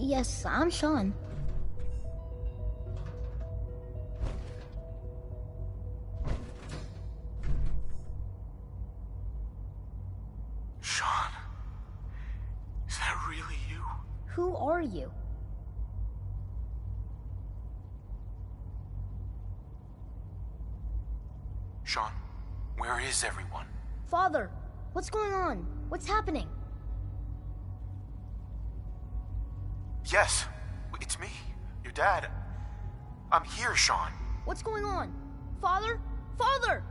Yes, I'm Sean. Sean, is that really you? Who are you? Sean, where is everyone? Father, what's going on? What's happening? Yes, it's me, your dad. I'm here, Sean. What's going on? Father? Father!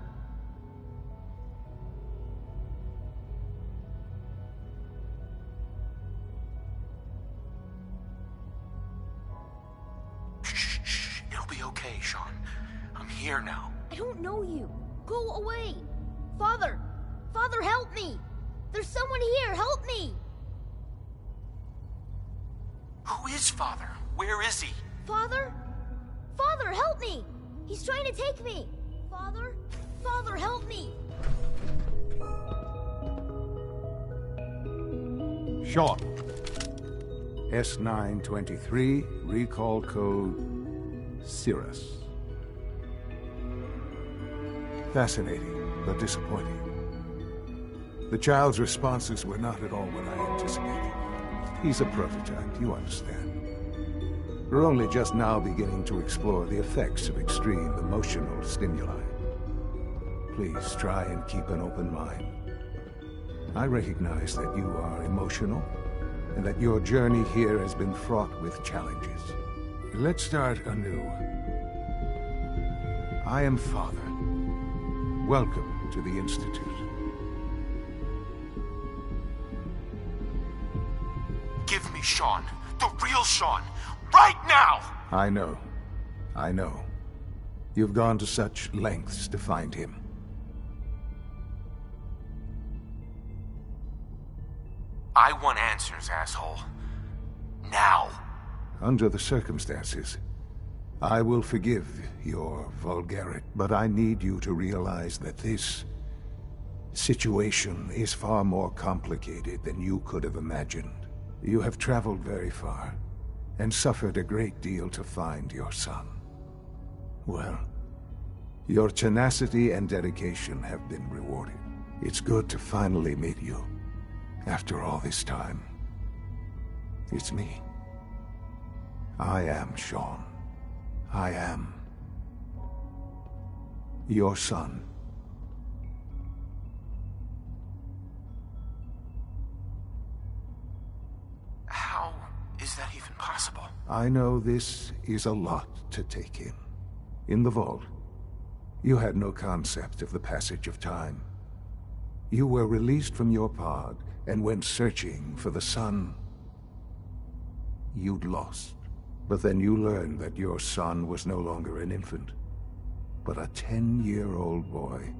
Shh. It'll be okay, Sean. I'm here now. I don't know you. Go away. Father! Father, help me! There's someone here, help me! Who is Father? Where is he? Father? Father, help me! He's trying to take me! Father? Father, help me! Sean. S923, recall code Cirrus. Fascinating, but disappointing. The child's responses were not at all what I anticipated. He's a prototype, you understand. We're only just now beginning to explore the effects of extreme emotional stimuli. Please try and keep an open mind. I recognize that you are emotional, and that your journey here has been fraught with challenges. Let's start anew. I am Father. Welcome to the Institute. Give me Sean. The real Sean. Right now! I know. You've gone to such lengths to find him. I want answers, asshole. Now. Under the circumstances, I will forgive your vulgarity, but I need you to realize that this situation is far more complicated than you could have imagined. You have traveled very far, and suffered a great deal to find your son. Well, your tenacity and dedication have been rewarded. It's good to finally meet you, after all this time. It's me. I am Sean. I am your son. How is that even possible? I know this is a lot to take in. In the vault, you had no concept of the passage of time. You were released from your pod and went searching for the son you'd lost. But then you learned that your son was no longer an infant, but a 10-year-old boy.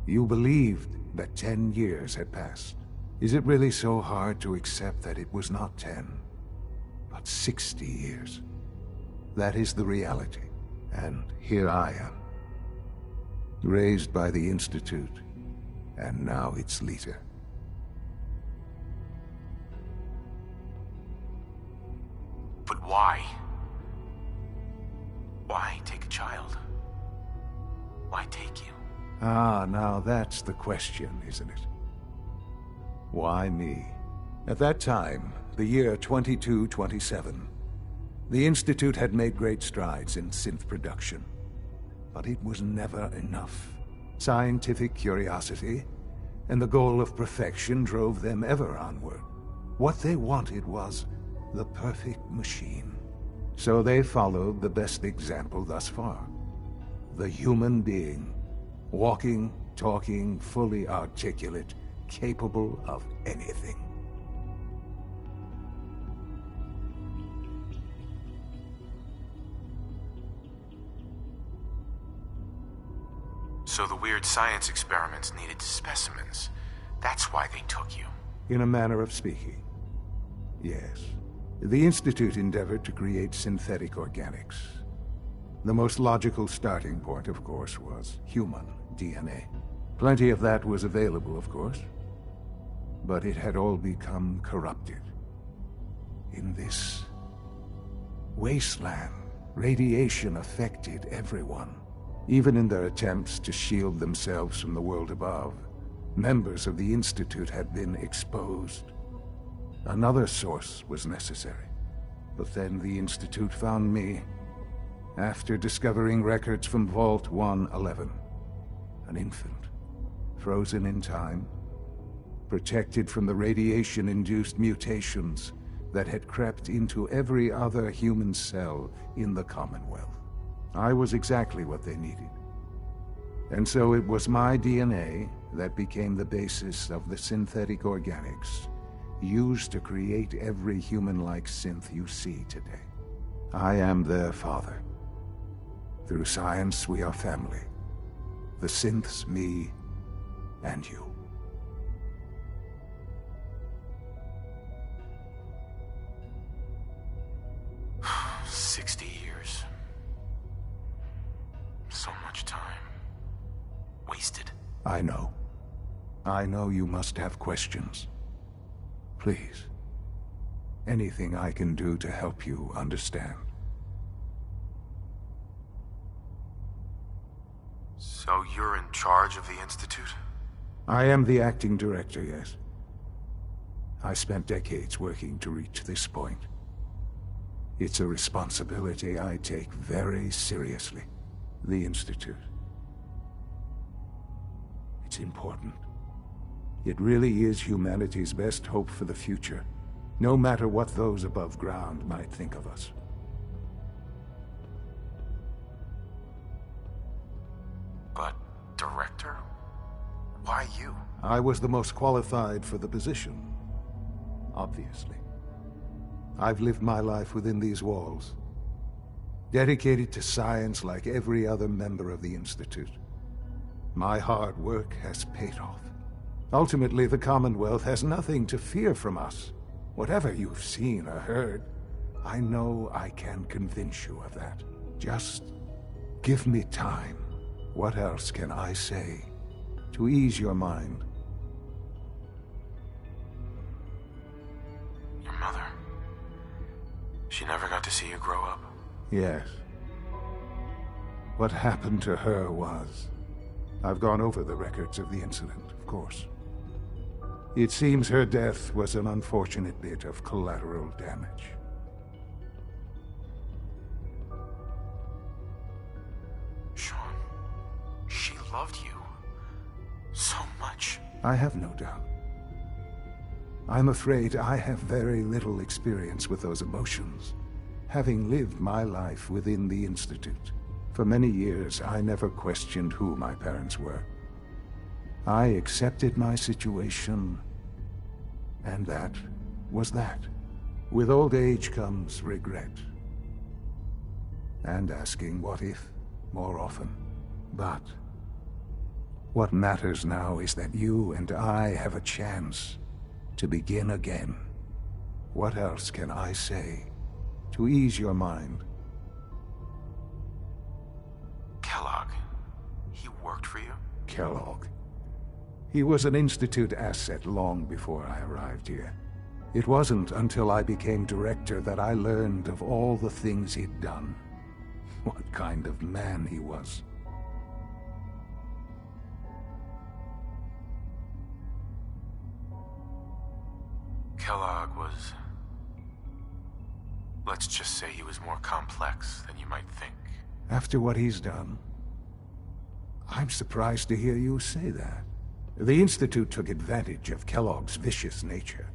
You believed that 10 years had passed. Is it really so hard to accept that it was not 10, but 60 years? That is the reality. And here I am, raised by the Institute, and now its leader. But why? Why take a child? Why take you? Ah, now that's the question, isn't it? Why me? At that time, the year 2227, the Institute had made great strides in synth production. But it was never enough. Scientific curiosity and the goal of perfection drove them ever onward. What they wanted was the perfect machine. So they followed the best example thus far. The human being. Walking, talking, fully articulate, capable of anything. So the weird science experiments needed specimens. That's why they took you. In a manner of speaking, yes. The Institute endeavored to create synthetic organics. The most logical starting point, of course, was human DNA. Plenty of that was available, of course, but it had all become corrupted. in this wasteland, radiation affected everyone. Even in their attempts to shield themselves from the world above, members of the Institute had been exposed. Another source was necessary. But then the Institute found me after discovering records from Vault 111. An infant, frozen in time, protected from the radiation-induced mutations that had crept into every other human cell in the Commonwealth. I was exactly what they needed. And so it was my DNA that became the basis of the synthetic organics used to create every human-like synth you see today. I am their father. Through science, we are family. The synths, me, and you. So much time. Wasted. I know. I know you must have questions. Please. Anything I can do to help you understand. So you're in charge of the Institute? I am the acting director, yes. I spent decades working to reach this point. It's a responsibility I take very seriously. The Institute. It's important. It really is humanity's best hope for the future, no matter what those above ground might think of us. But, Director? Why you? I was the most qualified for the position, obviously. I've lived my life within these walls, dedicated to science like every other member of the Institute. My hard work has paid off. Ultimately, the Commonwealth has nothing to fear from us. Whatever you've seen or heard, I know I can convince you of that. Just give me time. What else can I say to ease your mind? Your mother. She never got to see you grow up. Yes. What happened to her was... I've gone over the records of the incident, of course. It seems her death was an unfortunate bit of collateral damage. Sean, she loved you so much. I have no doubt. I'm afraid I have very little experience with those emotions, having lived my life within the Institute. For many years, I never questioned who my parents were. I accepted my situation, and that was that. With old age comes regret, and asking what if more often. But what matters now is that you and I have a chance to begin again. What else can I say to ease your mind? Kellogg, he worked for you? Kellogg. He was an Institute asset long before I arrived here. It wasn't until I became director that I learned of all the things he'd done. What kind of man he was. Kellogg was... let's just say he was more complex than you might think. After what he's done, I'm surprised to hear you say that. The Institute took advantage of Kellogg's vicious nature.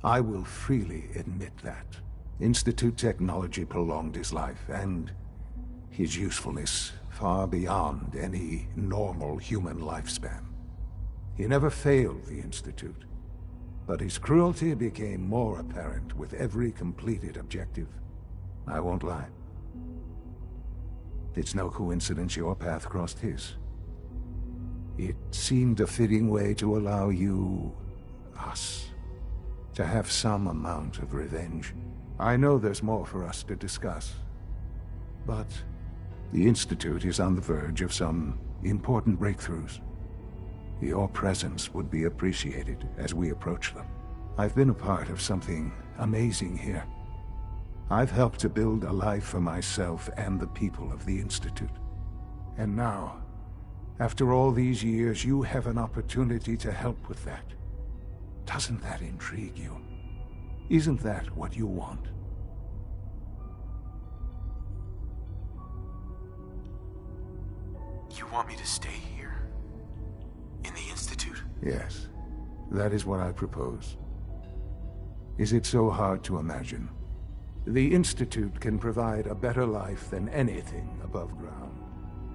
I will freely admit that. Institute technology prolonged his life, and his usefulness far beyond any normal human lifespan. He never failed the Institute, but his cruelty became more apparent with every completed objective. I won't lie. It's no coincidence your path crossed his. It seemed a fitting way to allow you, us, to have some amount of revenge. I know there's more for us to discuss, but the Institute is on the verge of some important breakthroughs. Your presence would be appreciated as we approach them. I've been a part of something amazing here. I've helped to build a life for myself and the people of the Institute. And now, after all these years, you have an opportunity to help with that. Doesn't that intrigue you? Isn't that what you want? You want me to stay here? In the Institute? Yes, that is what I propose. Is it so hard to imagine? The Institute can provide a better life than anything above ground.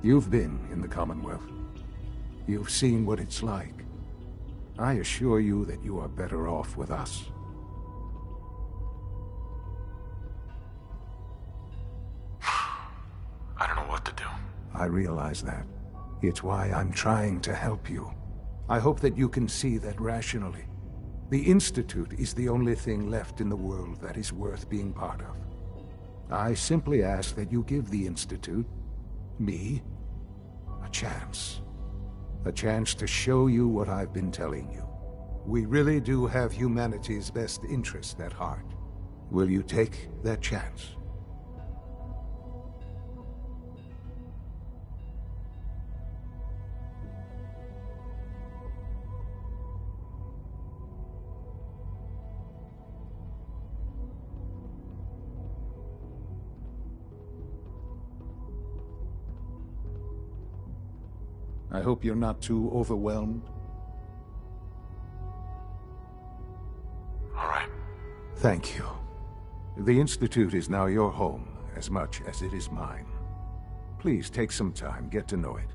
You've been in the Commonwealth. You've seen what it's like. I assure you that you are better off with us. I don't know what to do. I realize that. It's why I'm trying to help you. I hope that you can see that rationally. The Institute is the only thing left in the world that is worth being part of. I simply ask that you give the Institute, me, a chance. A chance to show you what I've been telling you. We really do have humanity's best interest at heart. Will you take that chance? I hope you're not too overwhelmed. All right. Thank you. The Institute is now your home, as much as it is mine. Please take some time, get to know it.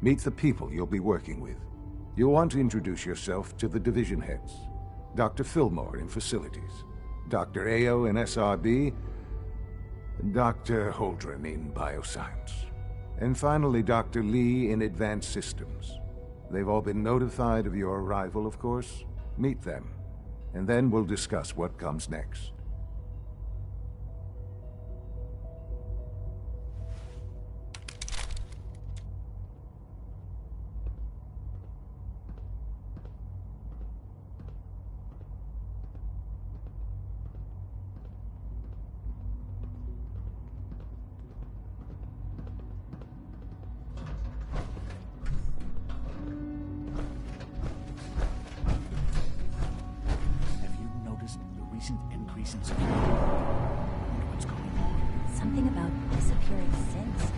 Meet the people you'll be working with. You'll want to introduce yourself to the division heads. Dr. Fillmore in Facilities, Dr. Ayo in SRB, Dr. Holdren in Bioscience. And finally, Dr. Lee in Advanced Systems. They've all been notified of your arrival, of course. Meet them, and then we'll discuss what comes next. Increase in security. Wonder what's going on. Something about disappearing sins.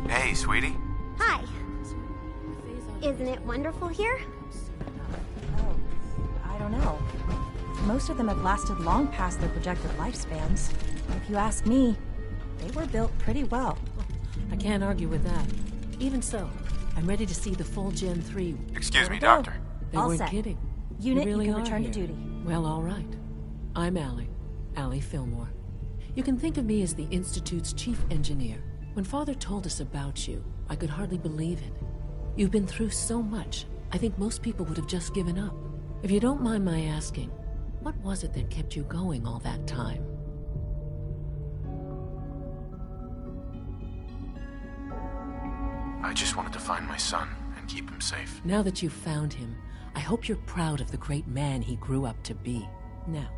Hey, sweetie. Hi. Isn't it wonderful here? Oh, I don't know. Most of them have lasted long past their projected lifespans. If you ask me, they were built pretty well. I can't argue with that. Even so, I'm ready to see the full Gen 3. Excuse me, go. Doctor. They All weren't set. kidding. Unit, really you can are return here. to duty. Well, all right. I'm Allie Fillmore. You can think of me as the Institute's chief engineer. When Father told us about you, I could hardly believe it. You've been through so much, I think most people would have just given up. If you don't mind my asking, what was it that kept you going all that time? I just wanted to find my son and keep him safe. Now that you've found him, I hope you're proud of the great man he grew up to be. Now,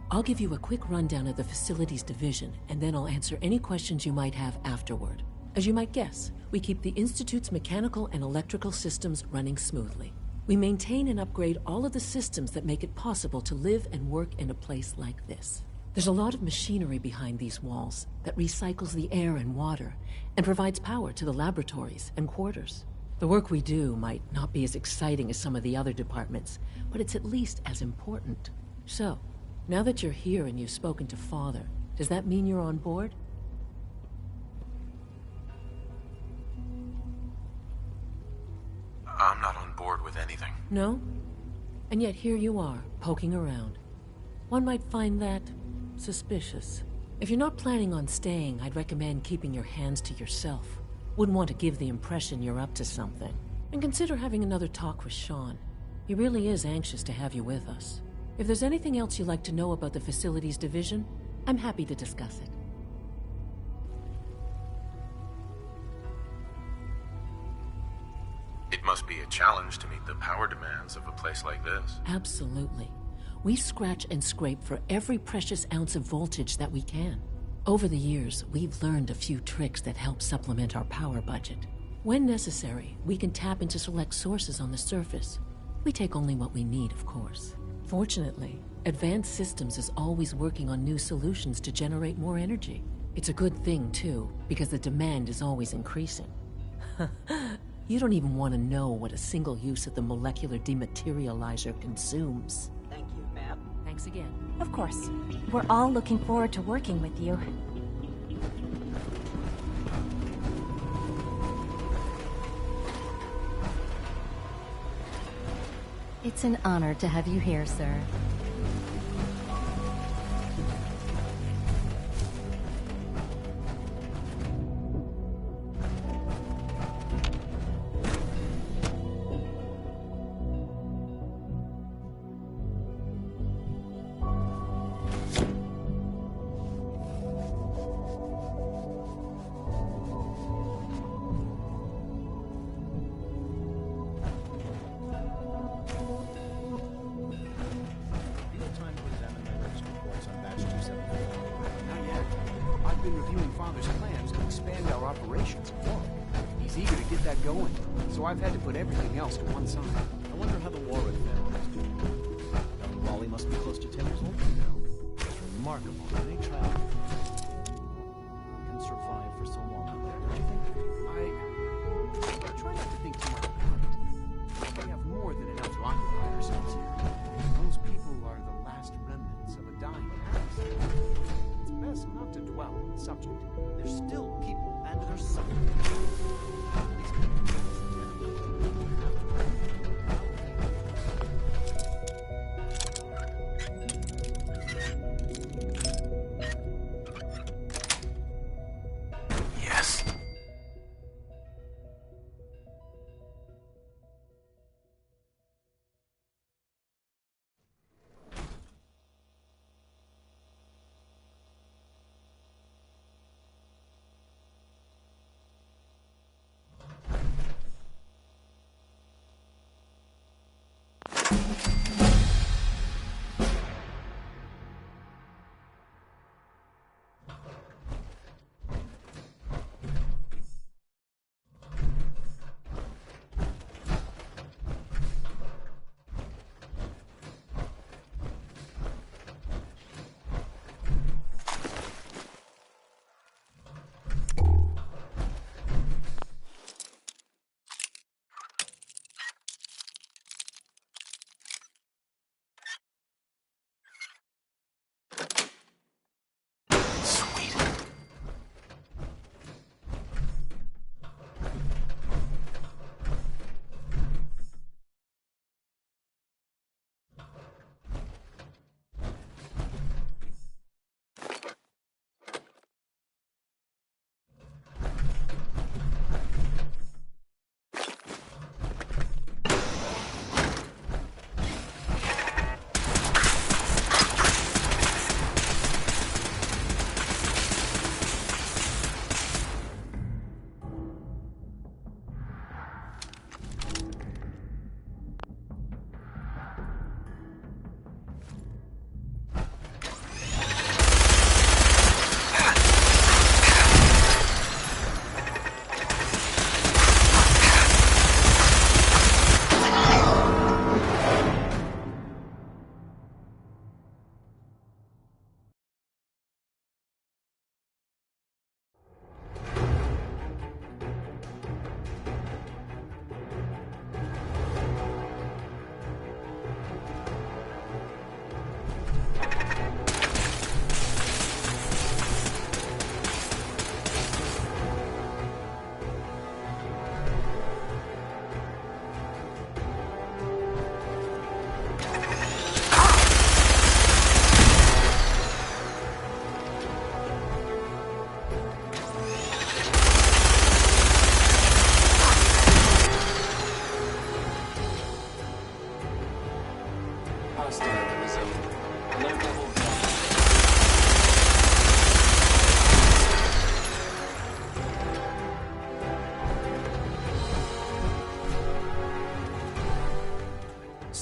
I'll give you a quick rundown of the facilities division, and then I'll answer any questions you might have afterward. As you might guess, we keep the Institute's mechanical and electrical systems running smoothly. We maintain and upgrade all of the systems that make it possible to live and work in a place like this. There's a lot of machinery behind these walls that recycles the air and water and provides power to the laboratories and quarters. The work we do might not be as exciting as some of the other departments, but it's at least as important. So, now that you're here and you've spoken to Father, does that mean you're on board? I'm not on board with anything. No? And yet here you are, poking around. One might find that suspicious. If you're not planning on staying, I'd recommend keeping your hands to yourself. Wouldn't want to give the impression you're up to something. And consider having another talk with Sean. He really is anxious to have you with us. If there's anything else you'd like to know about the facilities division, I'm happy to discuss it. It must be a challenge to meet the power demands of a place like this. Absolutely. We scratch and scrape for every precious ounce of voltage that we can. Over the years, we've learned a few tricks that help supplement our power budget. When necessary, we can tap into select sources on the surface. We take only what we need, of course. Fortunately, Advanced Systems is always working on new solutions to generate more energy. It's a good thing, too, because the demand is always increasing. You don't even want to know what a single use of the molecular dematerializer consumes. Thank you, ma'am. Thanks again. Of course. We're all looking forward to working with you. It's an honor to have you here, sir. So I've had to put everything else to one side. I wonder how the Warwick family is doing. Young Wally must be close to 10 years old now. It's remarkable that a child can survive for so long out there, don't you think? I try not to think too much about it. We have more than enough to occupy ourselves here. Those people are the last remnants of a dying past. It's best not to dwell on the subject. They're still people, and they're suffering.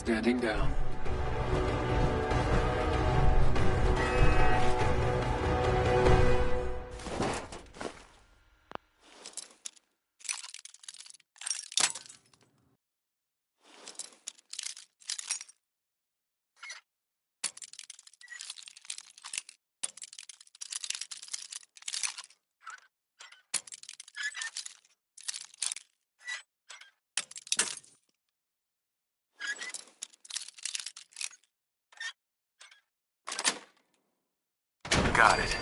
Standing down. Got it.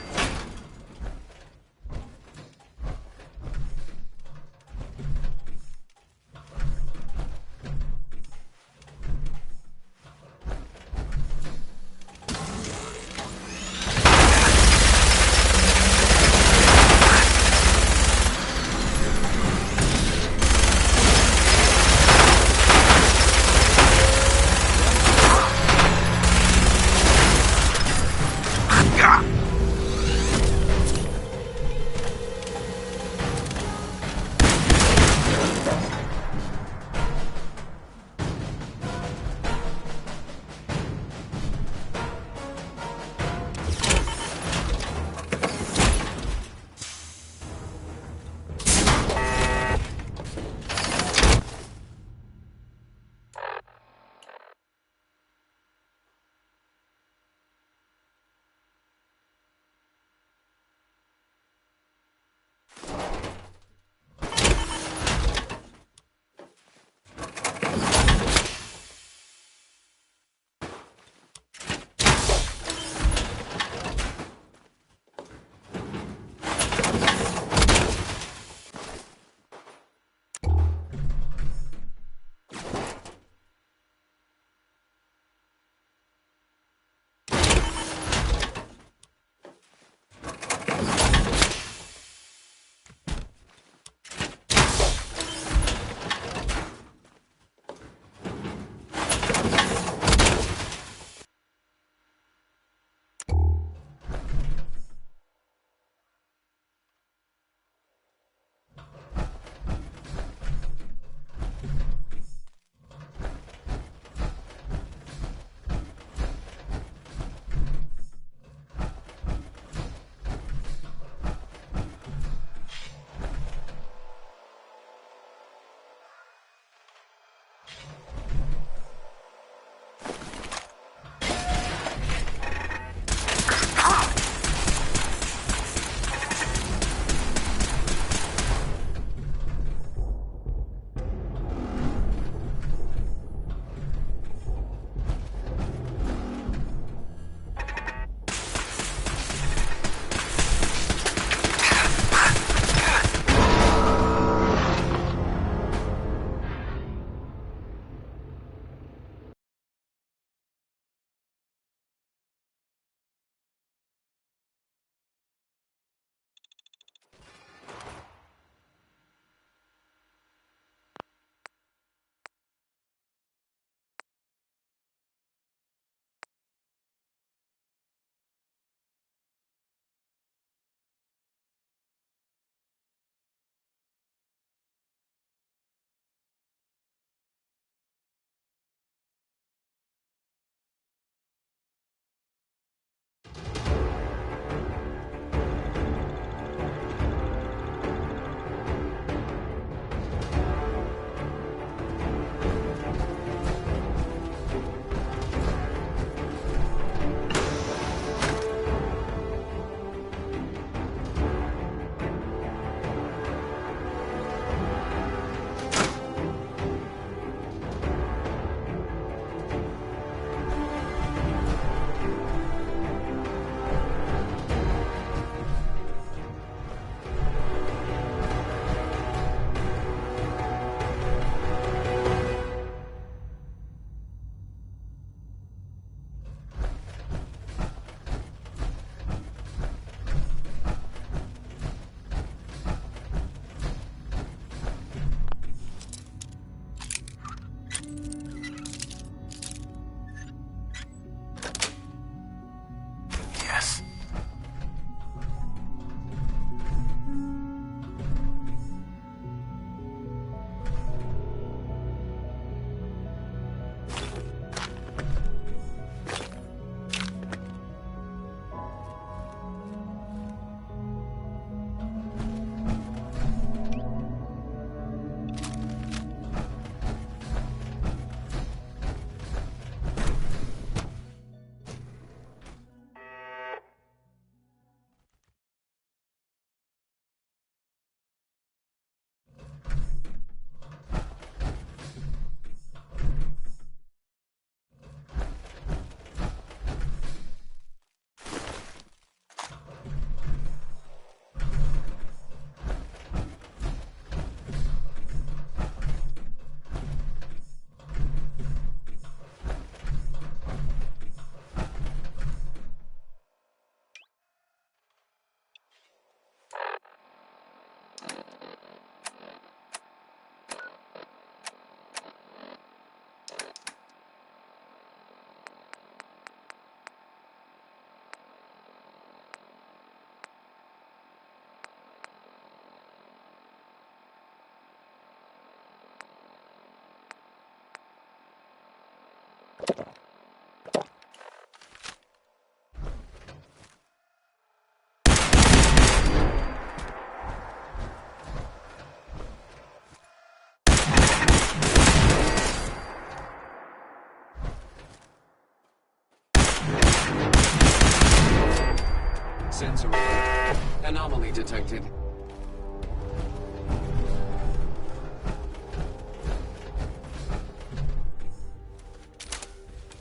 Sensor alert. Anomaly detected.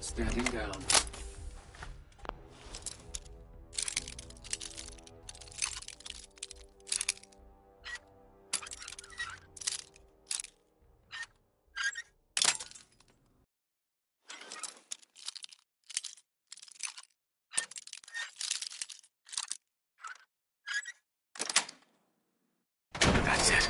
Standing down. That's it.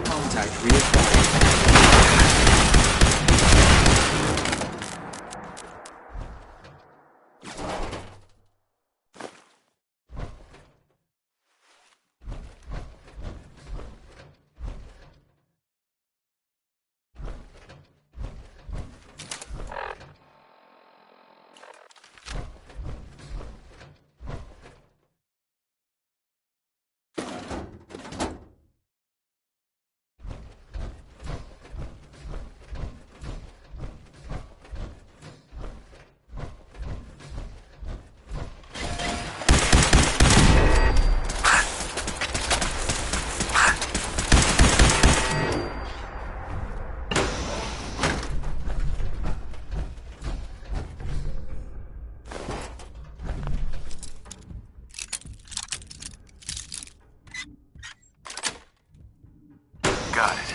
Contact reacquired. Got it.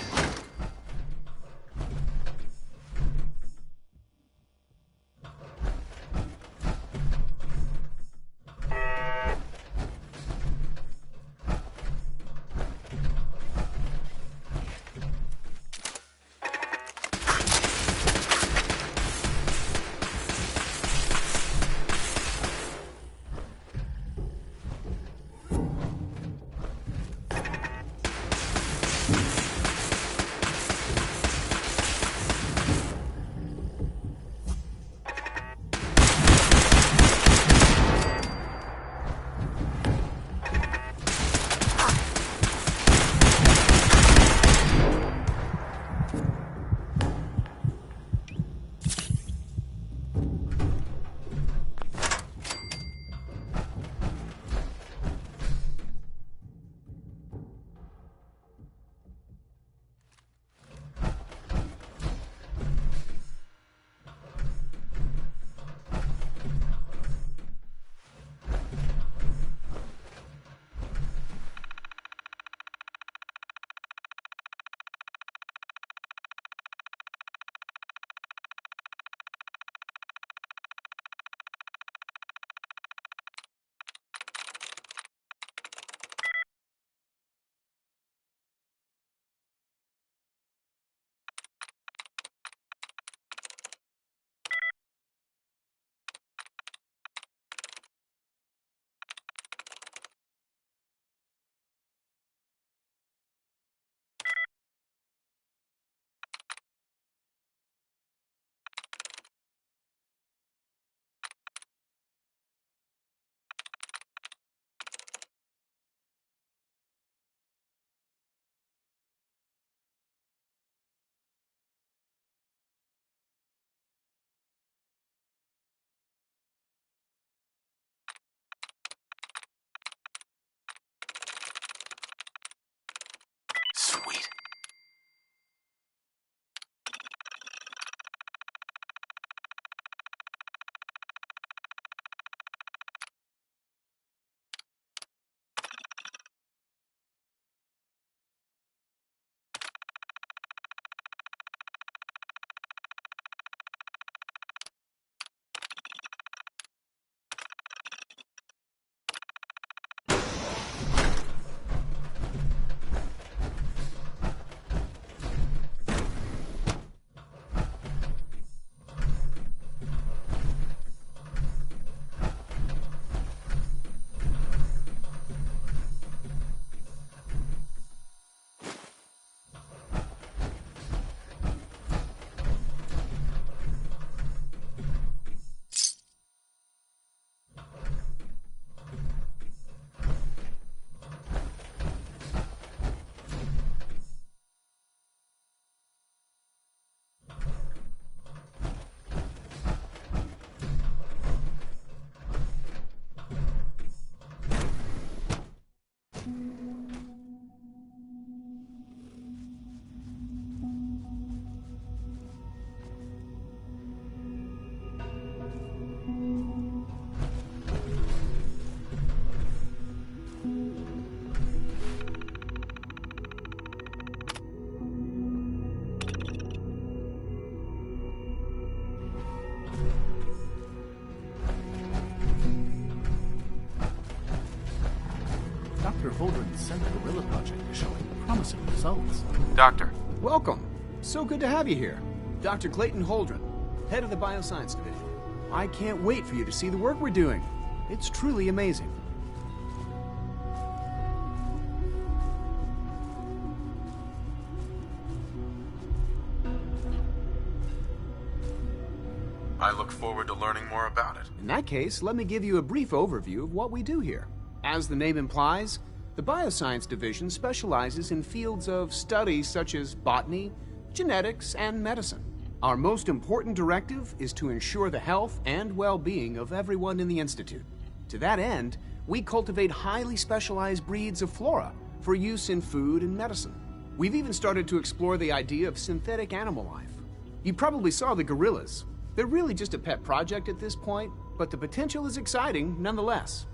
Dr. Holdren's Center Gorilla Project is showing promising results. Doctor. Welcome. So good to have you here. Dr. Clayton Holdren, head of the Bioscience Division. I can't wait for you to see the work we're doing. It's truly amazing. I look forward to learning more about it. In that case, let me give you a brief overview of what we do here. As the name implies, the Bioscience Division specializes in fields of study such as botany, genetics, and medicine. Our most important directive is to ensure the health and well-being of everyone in the Institute. To that end, we cultivate highly specialized breeds of flora for use in food and medicine. We've even started to explore the idea of synthetic animal life. You probably saw the gorillas. They're really just a pet project at this point, but the potential is exciting nonetheless.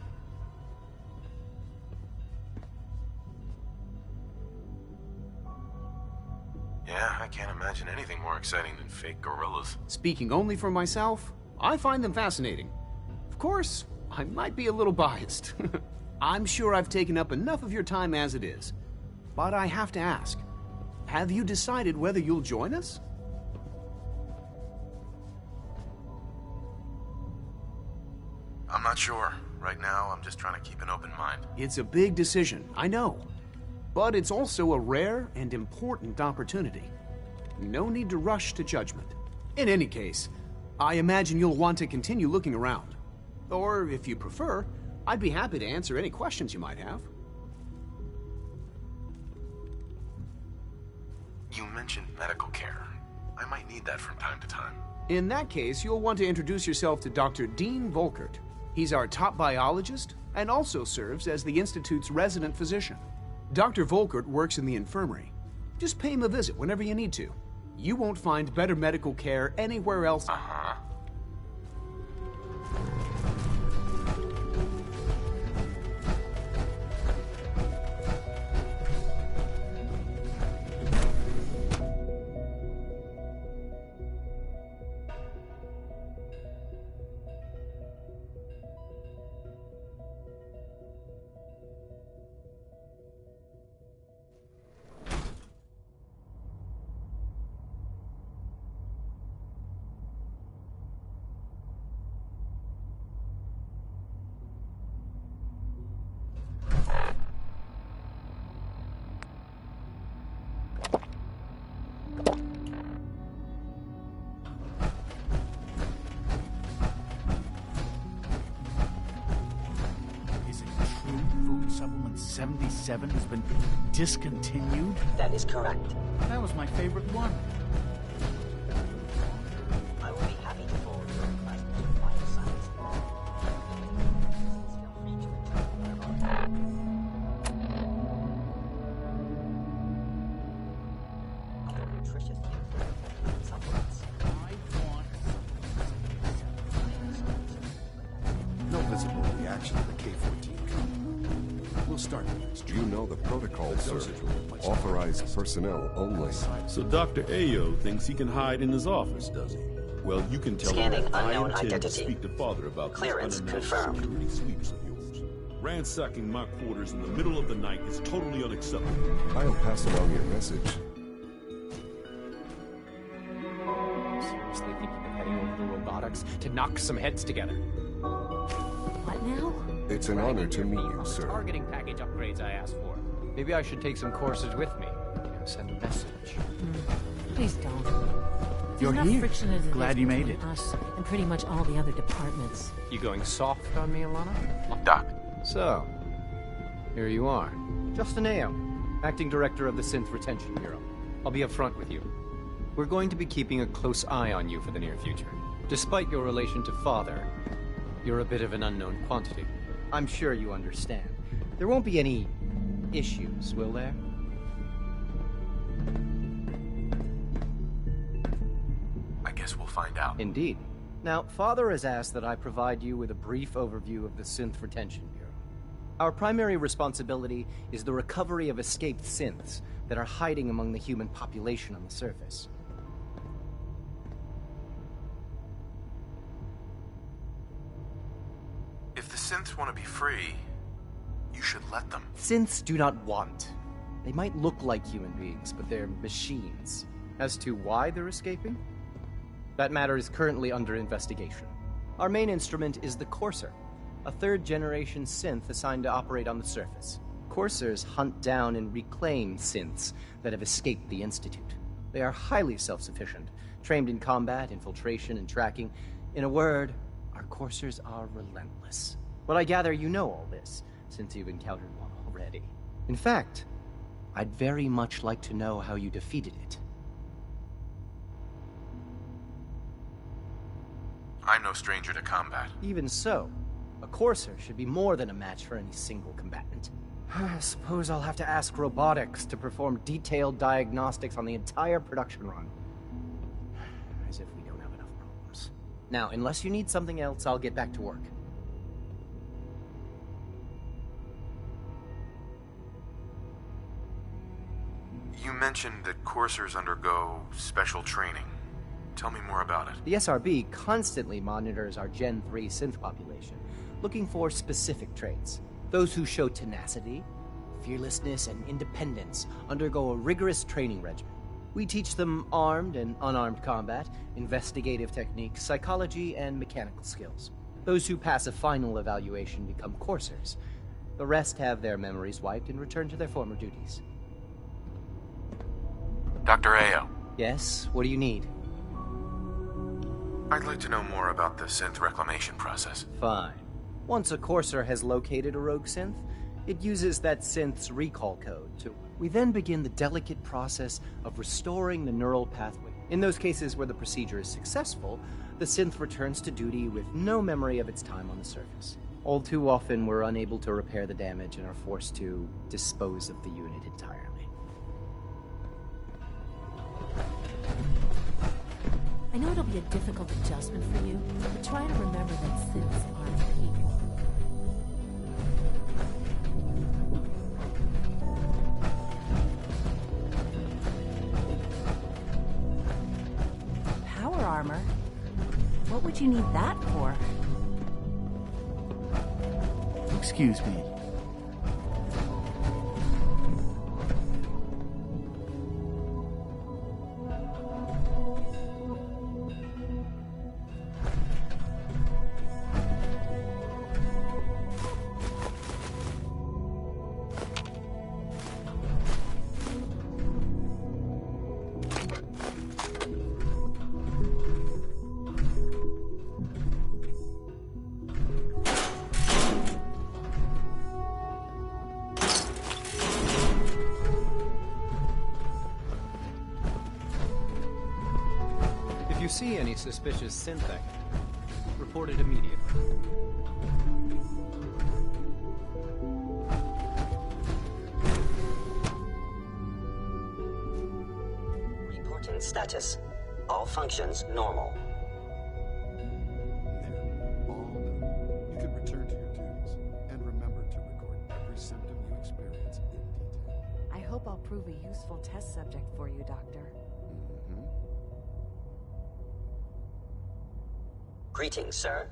Yeah, I can't imagine anything more exciting than fake gorillas. Speaking only for myself, I find them fascinating. Of course, I might be a little biased. I'm sure I've taken up enough of your time as it is. But I have to ask, have you decided whether you'll join us? I'm not sure. Right now, I'm just trying to keep an open mind. It's a big decision, I know. But it's also a rare and important opportunity. No need to rush to judgment. In any case, I imagine you'll want to continue looking around. Or, if you prefer, I'd be happy to answer any questions you might have. You mentioned medical care. I might need that from time to time. In that case, you'll want to introduce yourself to Dr. Dean Volkert. He's our top biologist and also serves as the Institute's resident physician. Dr. Volkert works in the infirmary. Just pay him a visit whenever you need to. You won't find better medical care anywhere else. Uh-huh. Is it true Food Supplement 77 has been discontinued? That is correct. That was my favorite one. I will be happy to forward your request to the Bioscience. Feel free to return other nutritious supplements. No visible reaction to the K-14 drug. We'll start next. You know the protocol, sir. Authorized personnel only. So Dr. Ayo thinks he can hide in his office, does he? Well, you can tell Scanning him that I unknown intend identity. to speak to Father about Clearance these unannounced confirmed. security sweeps of yours. Ransacking my quarters in the middle of the night is totally unacceptable. I'll pass along your message. Seriously thinking of heading over to robotics to knock some heads together. What now? It's an honor to meet you, sir. Targeting package upgrades I asked for. Maybe I should take some courses with me. Send a message. Please don't. There's You're enough here. friction as it Glad is you made between it. us and pretty much all the other departments. You going soft on me, Alana? Doc. So, here you are. Justin Ayo, Acting Director of the Synth Retention Bureau. I'll be upfront with you. We're going to be keeping a close eye on you for the near future. Despite your relation to Father, you're a bit of an unknown quantity. I'm sure you understand. There won't be any issues, will there? I guess we'll find out. Indeed. Now, Father has asked that I provide you with a brief overview of the Synth Retention Bureau. Our primary responsibility is the recovery of escaped synths that are hiding among the human population on the surface. If the synths want to be free, You should let them. Synths do not want. They might look like human beings, but they're machines. As to why they're escaping? That matter is currently under investigation. Our main instrument is the Courser, a third-generation synth assigned to operate on the surface. Coursers hunt down and reclaim synths that have escaped the Institute. They are highly self-sufficient, trained in combat, infiltration, and tracking. In a word, our Coursers are relentless. But I gather you know all this, since you've encountered one already. In fact, I'd very much like to know how you defeated it. I'm no stranger to combat. Even so, a Courser should be more than a match for any single combatant. I suppose I'll have to ask robotics to perform detailed diagnostics on the entire production run. As if we don't have enough problems. Now, unless you need something else, I'll get back to work. You mentioned that coursers undergo special training. Tell me more about it. The SRB constantly monitors our Gen 3 synth population, looking for specific traits. Those who show tenacity, fearlessness, and independence undergo a rigorous training regimen. We teach them armed and unarmed combat, investigative techniques, psychology, and mechanical skills. Those who pass a final evaluation become coursers. The rest have their memories wiped and return to their former duties. Dr. Ayo. Yes? What do you need? I'd like to know more about the synth reclamation process. Fine. Once a courser has located a rogue synth, it uses that synth's recall code to... We then begin the delicate process of restoring the neural pathway. In those cases where the procedure is successful, the synth returns to duty with no memory of its time on the surface. All too often, we're unable to repair the damage and are forced to dispose of the unit entirely. I know it'll be a difficult adjustment for you, but try to remember that synths aren't people. Power armor? What would you need that for? Excuse me. If you see any suspicious synth activity, report it immediately. Reporting status. All functions normal. You can return to your duties, and remember to record every symptom you experience in detail. I hope I'll prove a useful test subject for you, Doctor. Greetings, sir.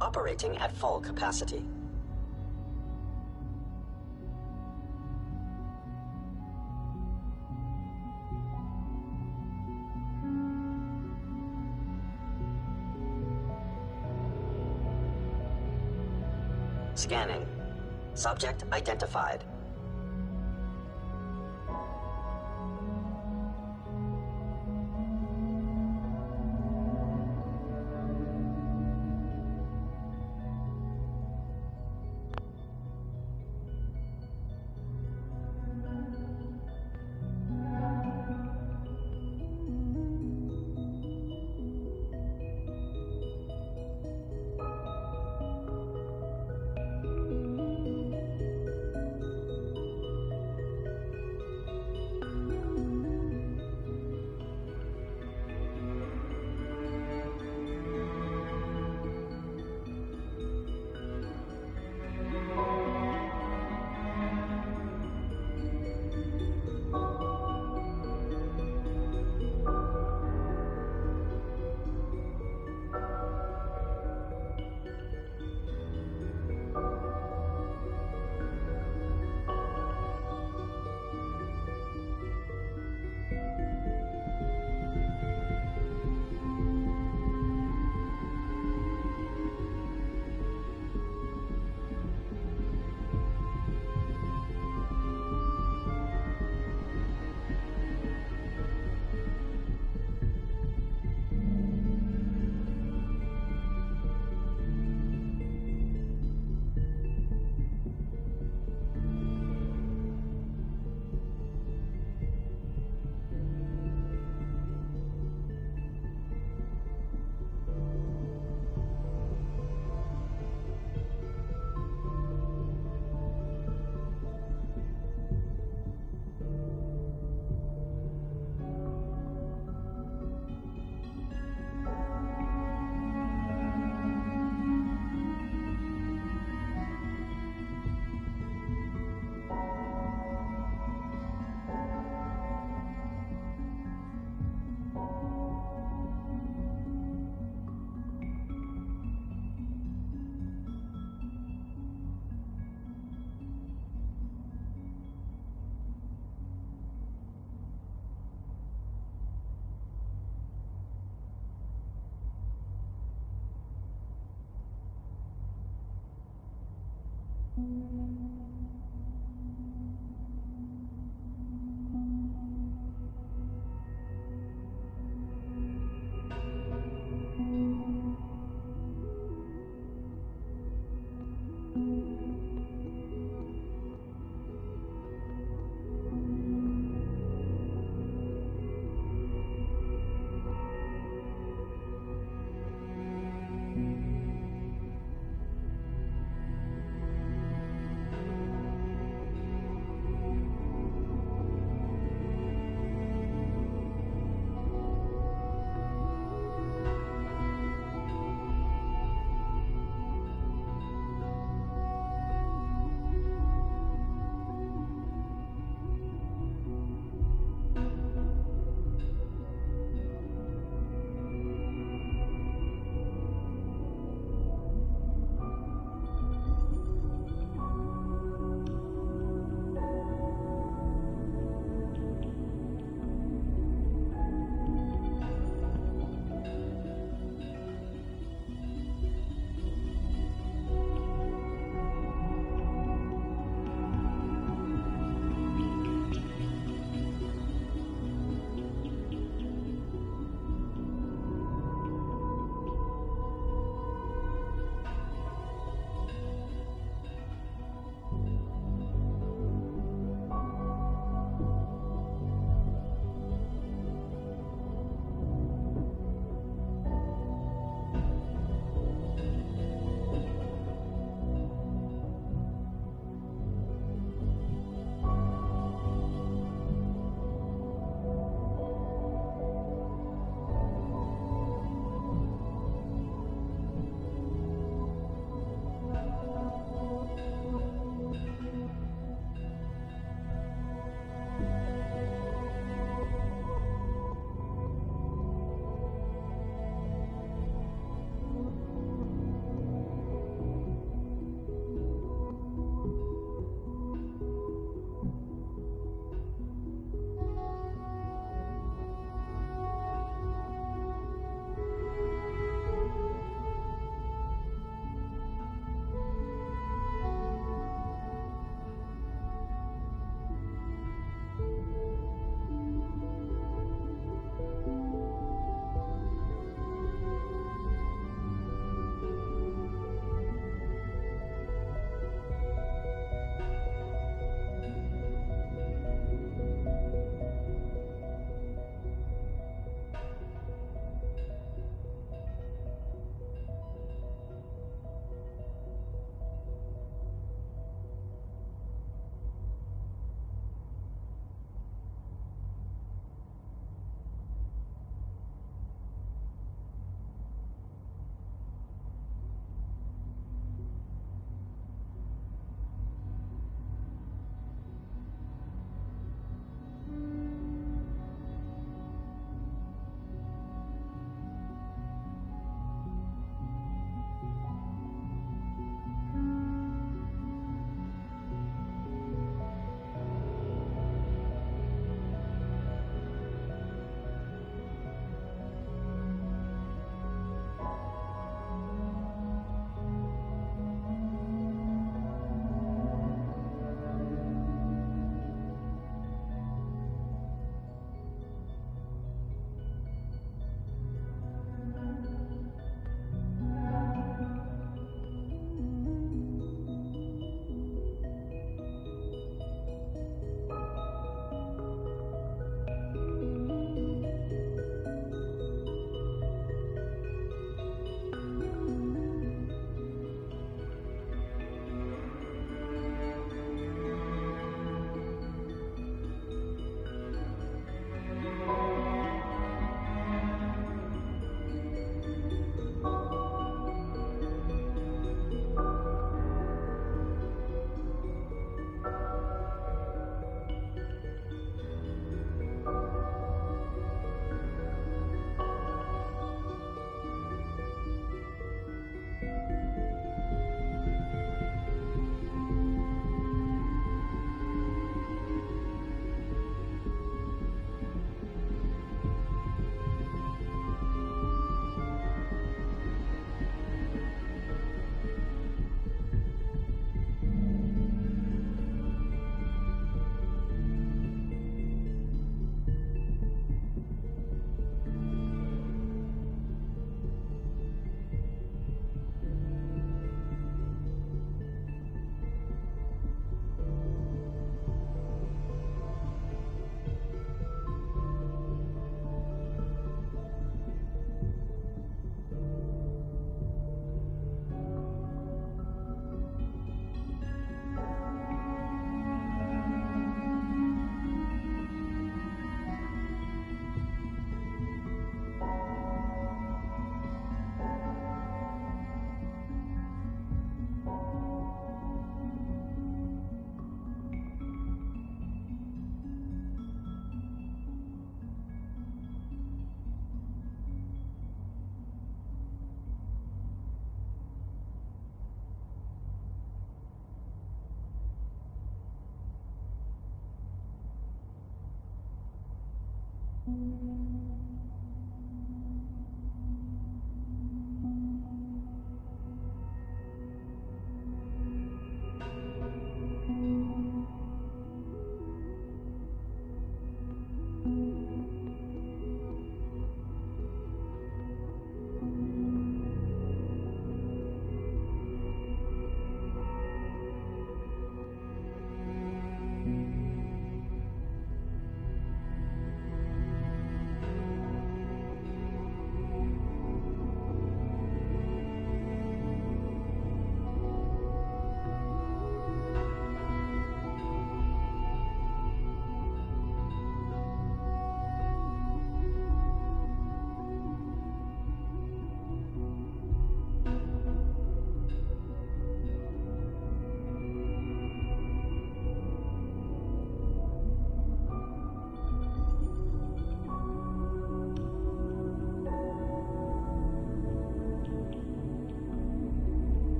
Operating at full capacity. Scanning. Subject identified.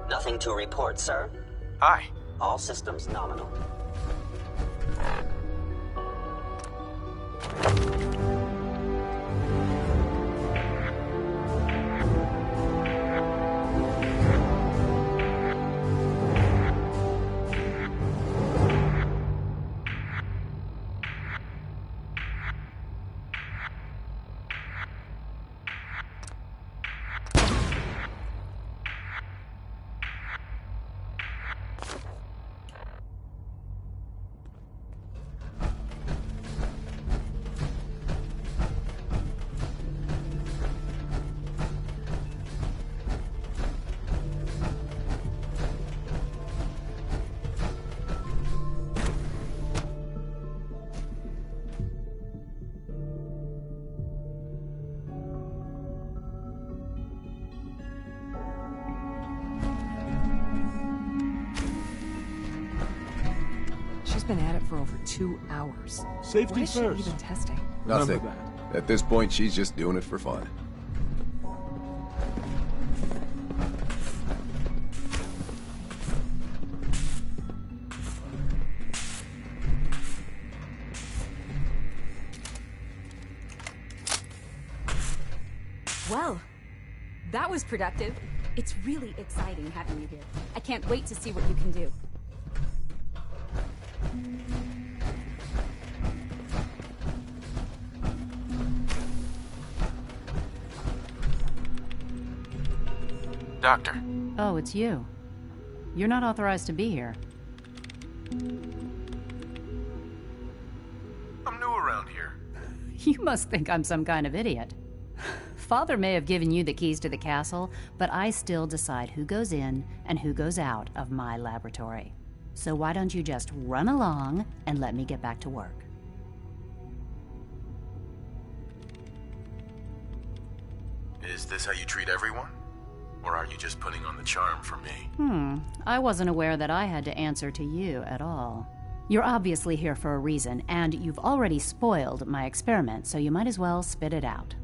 Nothing to report, sir. Hi. All systems nominal. been at it for over 2 hours. Safety what is first. she even testing? Nothing. Remember At this point, she's just doing it for fun. Well, that was productive. It's really exciting having you here. I can't wait to see what you can do. Doctor. Oh, it's you. You're not authorized to be here. I'm new around here. You must think I'm some kind of idiot. Father may have given you the keys to the castle, but I still decide who goes in and who goes out of my laboratory. So why don't you just run along and let me get back to work? Is this how you treat everyone? Or are you just putting on the charm for me? I wasn't aware that I had to answer to you at all. You're obviously here for a reason, and you've already spoiled my experiment, so you might as well spit it out.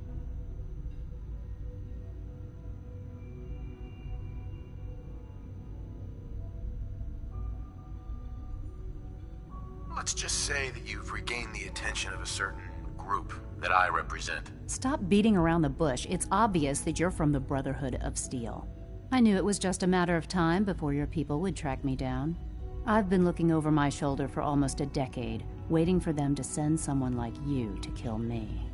Let's just say that you've regained the attention of a certain group that I represent. Stop beating around the bush. It's obvious that you're from the Brotherhood of Steel. I knew it was just a matter of time before your people would track me down. I've been looking over my shoulder for almost a decade, waiting for them to send someone like you to kill me.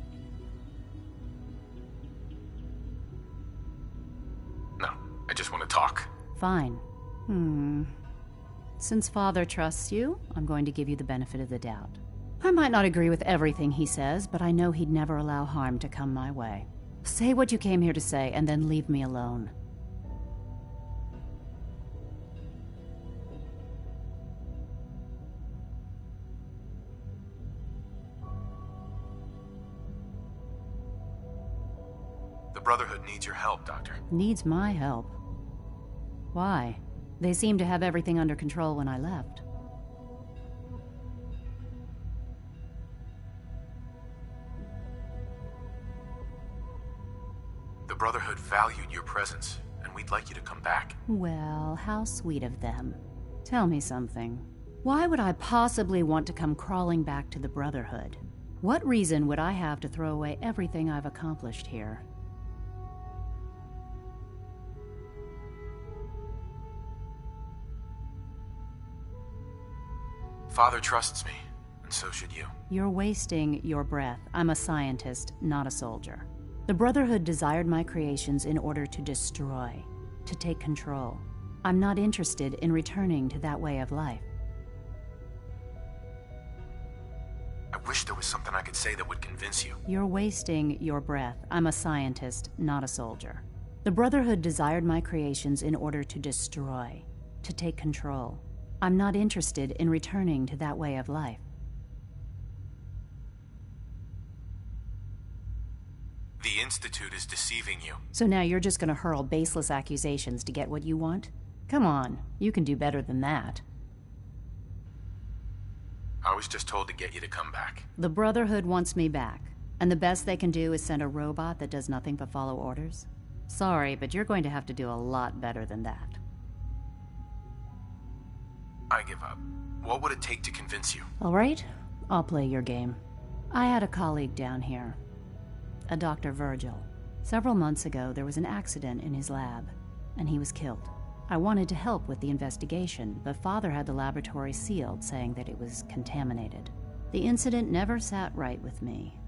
No, I just want to talk. Fine. Since Father trusts you, I'm going to give you the benefit of the doubt. I might not agree with everything he says, but I know he'd never allow harm to come my way. Say what you came here to say, and then leave me alone. The Brotherhood needs your help, Doctor. Needs my help. Why? They seemed to have everything under control when I left. The Brotherhood valued your presence, and we'd like you to come back. Well, how sweet of them. Tell me something. Why would I possibly want to come crawling back to the Brotherhood? What reason would I have to throw away everything I've accomplished here? Father trusts me, and so should you. You're wasting your breath. I'm a scientist, not a soldier. The Brotherhood desired my creations in order to destroy, to take control. I'm not interested in returning to that way of life. I wish there was something I could say that would convince you. You're wasting your breath. I'm a scientist, not a soldier. The Brotherhood desired my creations in order to destroy, to take control. I'm not interested in returning to that way of life. The Institute is deceiving you. So now you're just gonna hurl baseless accusations to get what you want? Come on, you can do better than that. I was just told to get you to come back. The Brotherhood wants me back, and the best they can do is send a robot that does nothing but follow orders? Sorry, but you're going to have to do a lot better than that. I give up. What would it take to convince you? All right, I'll play your game. I had a colleague down here, a Dr. Virgil. Several months ago, there was an accident in his lab, and he was killed. I wanted to help with the investigation, but Father had the laboratory sealed, saying that it was contaminated. The incident never sat right with me.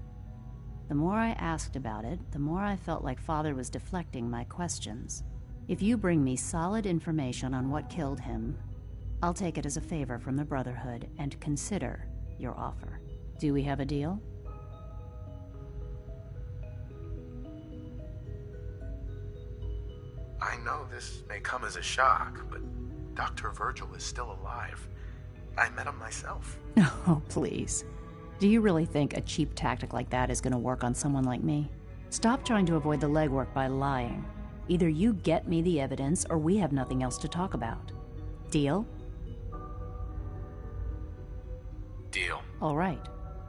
The more I asked about it, the more I felt like Father was deflecting my questions. If you bring me solid information on what killed him, I'll take it as a favor from the Brotherhood and consider your offer. Do we have a deal? I know this may come as a shock, but Dr. Virgil is still alive. I met him myself. Oh, please. Do you really think a cheap tactic like that is going to work on someone like me? Stop trying to avoid the legwork by lying. Either you get me the evidence, or we have nothing else to talk about. Deal? All right.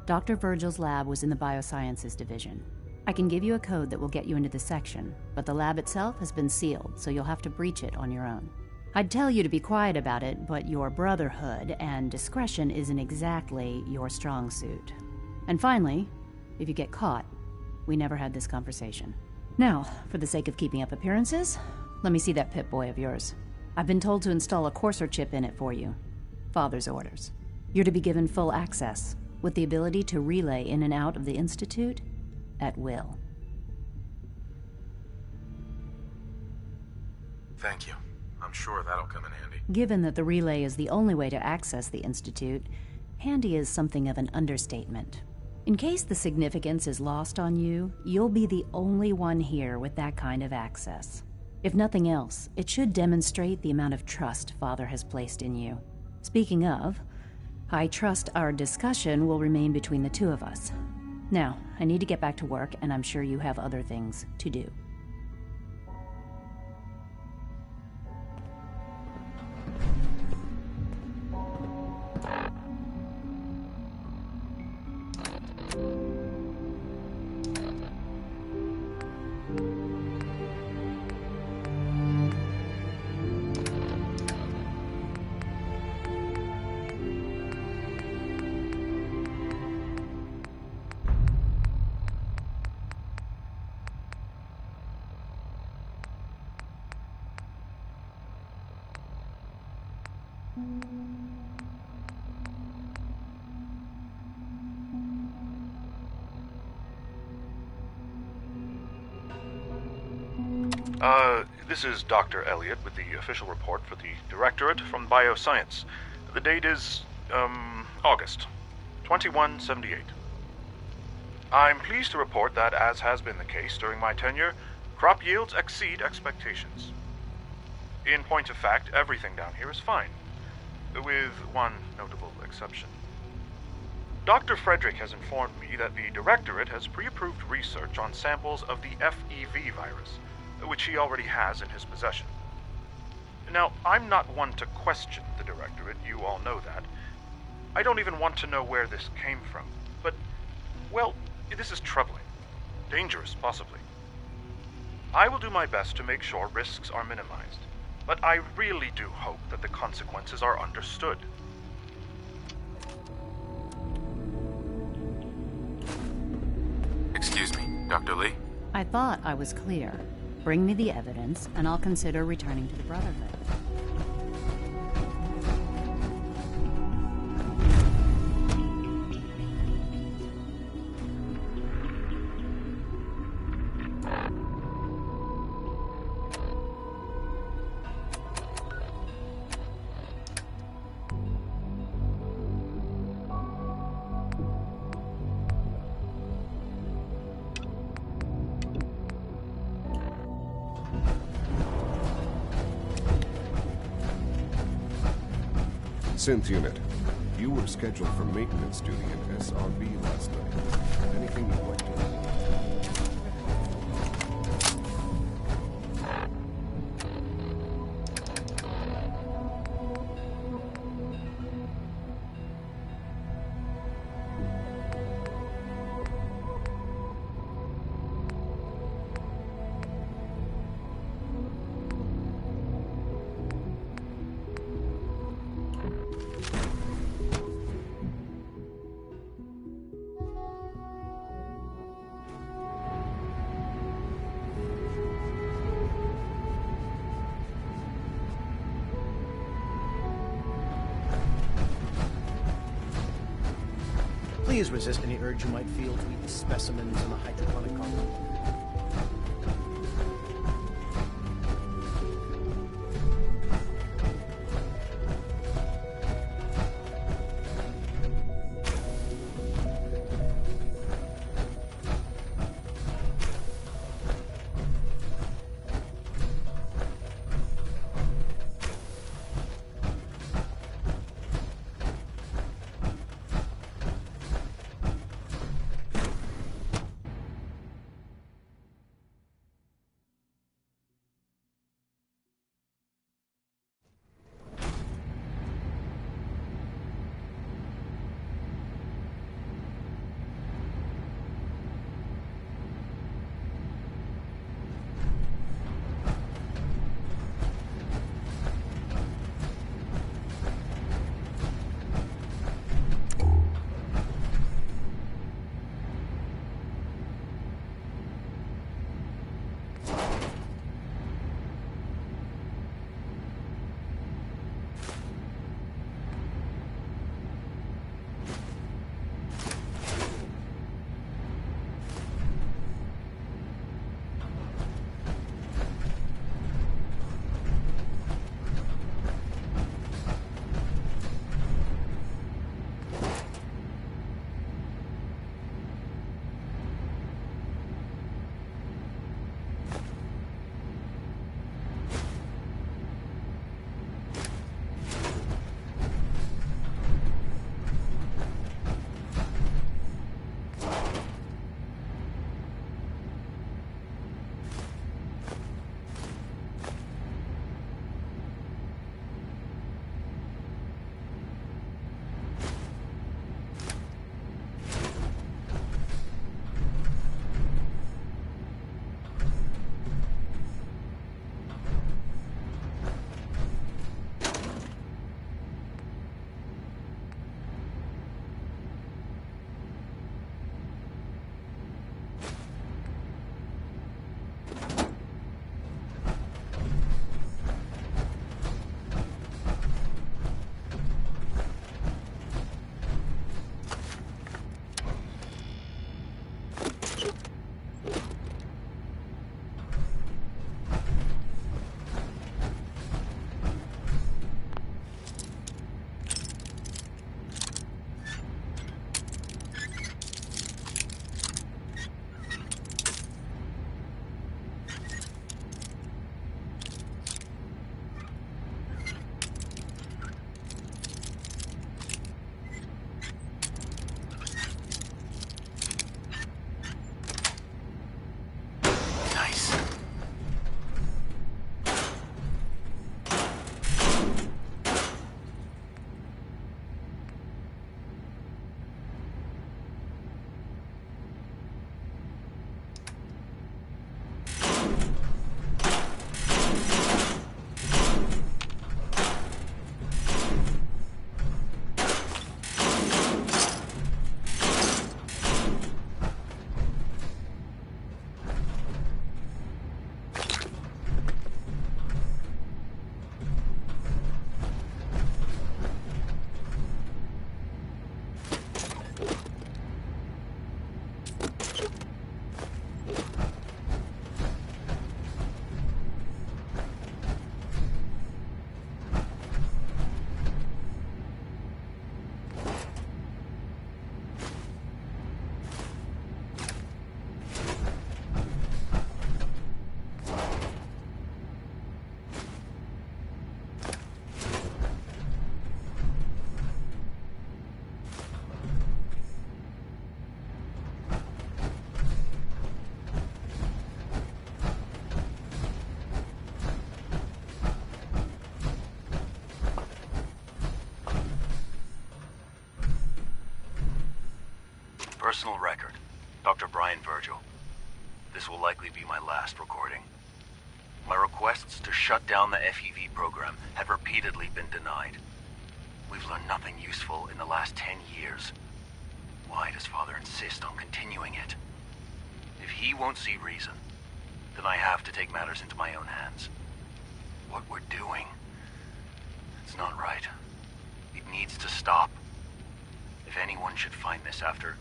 Dr. Virgil's lab was in the Biosciences Division. I can give you a code that will get you into the section, but the lab itself has been sealed, so you'll have to breach it on your own. I'd tell you to be quiet about it, but your brotherhood and discretion isn't exactly your strong suit. And finally, if you get caught, we never had this conversation. Now, for the sake of keeping up appearances, let me see that Pip-Boy of yours. I've been told to install a courser chip in it for you. Father's orders. You're to be given full access, with the ability to relay in and out of the Institute at will. Thank you. I'm sure that'll come in handy. Given that the relay is the only way to access the Institute, handy is something of an understatement. In case the significance is lost on you, you'll be the only one here with that kind of access. If nothing else, it should demonstrate the amount of trust Father has placed in you. Speaking of, I trust our discussion will remain between the two of us. Now, I need to get back to work, and I'm sure you have other things to do. This is Dr. Elliot with the official report for the Directorate from Bioscience. The date is, August 2178. I'm pleased to report that, as has been the case during my tenure, crop yields exceed expectations. In point of fact, everything down here is fine, with one notable exception. Dr. Frederick has informed me that the Directorate has pre-approved research on samples of the FEV virus, which he already has in his possession. Now, I'm not one to question the Directorate, you all know that. I don't even want to know where this came from, but, well, this is troubling. Dangerous, possibly. I will do my best to make sure risks are minimized, but I really do hope that the consequences are understood. Excuse me, Dr. Lee? I thought I was clear. Bring me the evidence, and I'll consider returning to the Brotherhood. Synth unit, you were scheduled for maintenance duty in SRB last night. Anything you'd like to know? Please resist any urge you might feel to eat the specimens in the hydroponic garden. personal record, Dr. Brian Virgil. This will likely be my last recording. My requests to shut down the FEV program have repeatedly been denied. We've learned nothing useful in the last 10 years. Why does Father insist on continuing it? If he won't see reason, then I have to take matters into my own hands. What we're doing, it's not right. It needs to stop. If anyone should find this after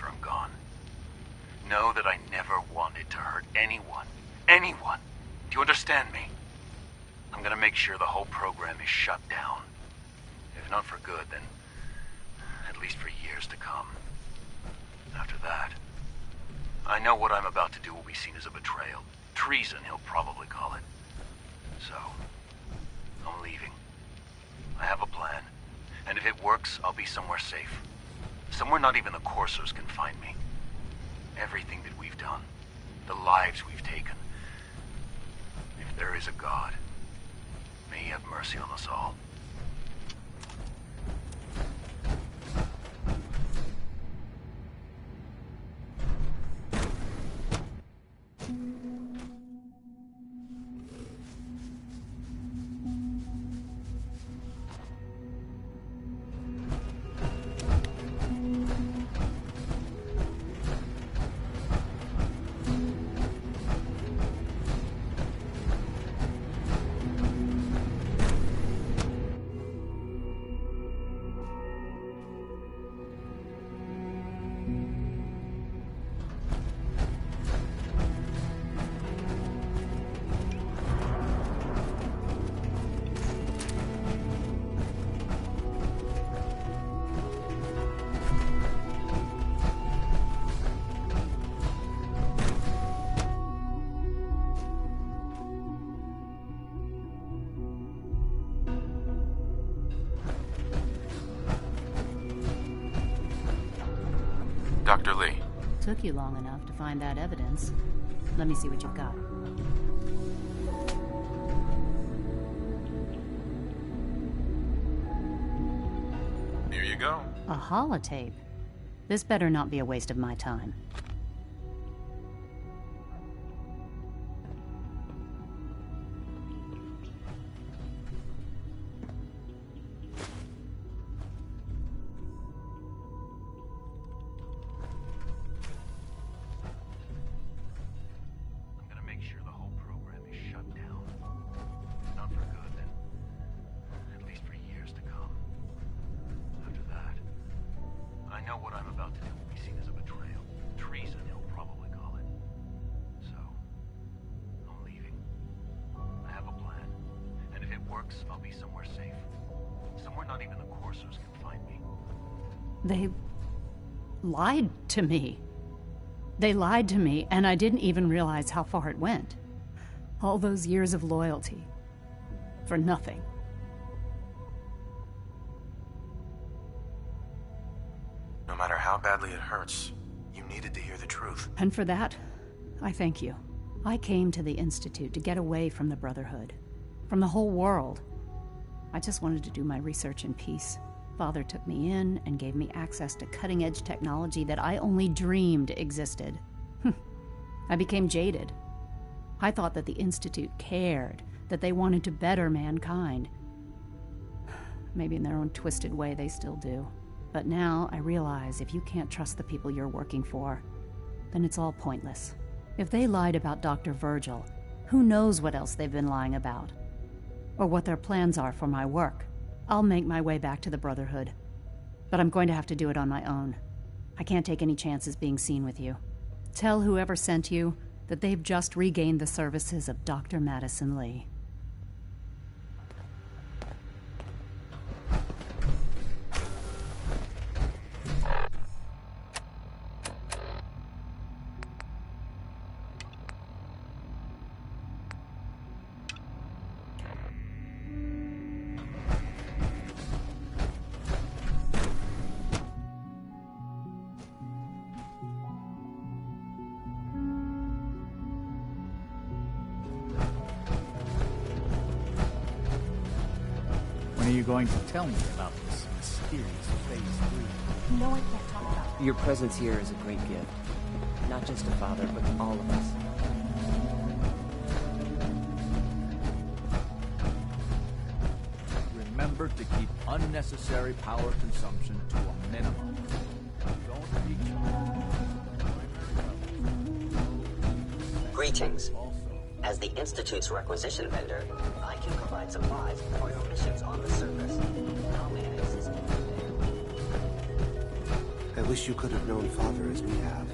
I'm gone, know that I never wanted to hurt anyone. Anyone. Do you understand me? I'm gonna make sure the whole program is shut down. If not for good, then at least for years to come. After that, I know what I'm about to do will be seen as a betrayal. Treason, he'll probably call it. So, I'm leaving. I have a plan, and if it works, I'll be somewhere safe. Somewhere not even the coursers can find me. Everything that we've done, the lives we've taken. If there is a God, may he have mercy on us all. Dr. Lee. Took you long enough to find that evidence. Let me see what you've got. Here you go. A holotape? This better not be a waste of my time. I know what I'm about to do will be seen as a betrayal. Treason, he'll probably call it. So, I'm leaving. I have a plan. And if it works, I'll be somewhere safe. Somewhere not even the coursers can find me. They lied to me. They lied to me, and I didn't even realize how far it went. All those years of loyalty. For nothing. No matter how badly it hurts, you needed to hear the truth. And for that, I thank you. I came to the Institute to get away from the Brotherhood. From the whole world. I just wanted to do my research in peace. Father took me in and gave me access to cutting-edge technology that I only dreamed existed. I became jaded. I thought that the Institute cared, that they wanted to better mankind. Maybe in their own twisted way they still do. But now I realize if you can't trust the people you're working for, then it's all pointless. If they lied about Dr. Virgil, who knows what else they've been lying about? Or what their plans are for my work. I'll make my way back to the Brotherhood. But I'm going to have to do it on my own. I can't take any chances being seen with you. Tell whoever sent you that they've just regained the services of Dr. Madison Lee. When are you going to tell me about this mysterious Phase 3? You know I can't talk about Your presence here is a great gift. Not just to Father, but to all of us. Remember to keep unnecessary power consumption to a minimum. Don't reach Greetings. As the Institute's requisition vendor, I can provide supplies for your missions on the surface. How may I assist you today? I wish you could have known Father as we have.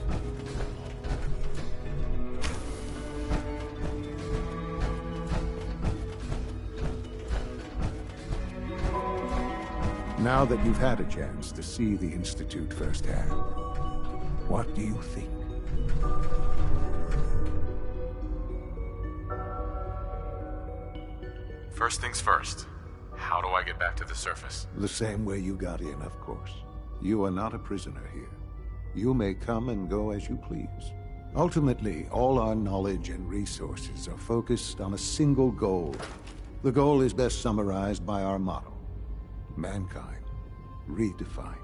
Now that you've had a chance to see the Institute firsthand, what do you think? First things first. How do I get back to the surface? The same way you got in, of course. You are not a prisoner here. You may come and go as you please. Ultimately, all our knowledge and resources are focused on a single goal. The goal is best summarized by our motto: mankind, redefined.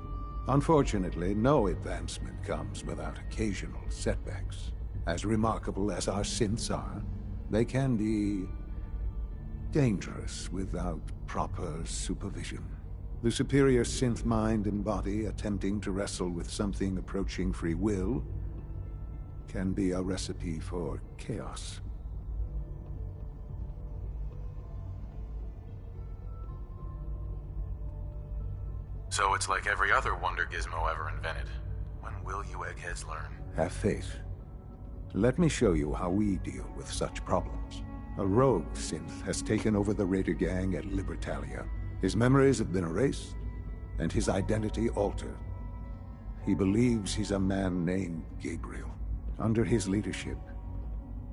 Unfortunately, no advancement comes without occasional setbacks. As remarkable as our synths are, they can be dangerous without proper supervision. The superior synth mind and body attempting to wrestle with something approaching free will can be a recipe for chaos. So it's like every other wonder gizmo ever invented. When will you eggheads learn? Have faith. Let me show you how we deal with such problems. A rogue synth has taken over the Raider gang at Libertalia. His memories have been erased, and his identity altered. He believes he's a man named Gabriel. Under his leadership,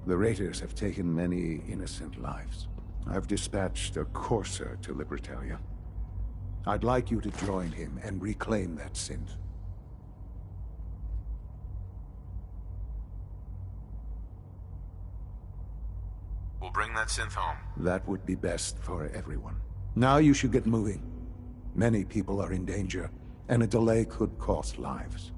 the Raiders have taken many innocent lives. I've dispatched a courser to Libertalia. I'd like you to join him and reclaim that synth. We'll bring that synth home. That would be best for everyone. Now you should get moving. Many people are in danger, and a delay could cost lives.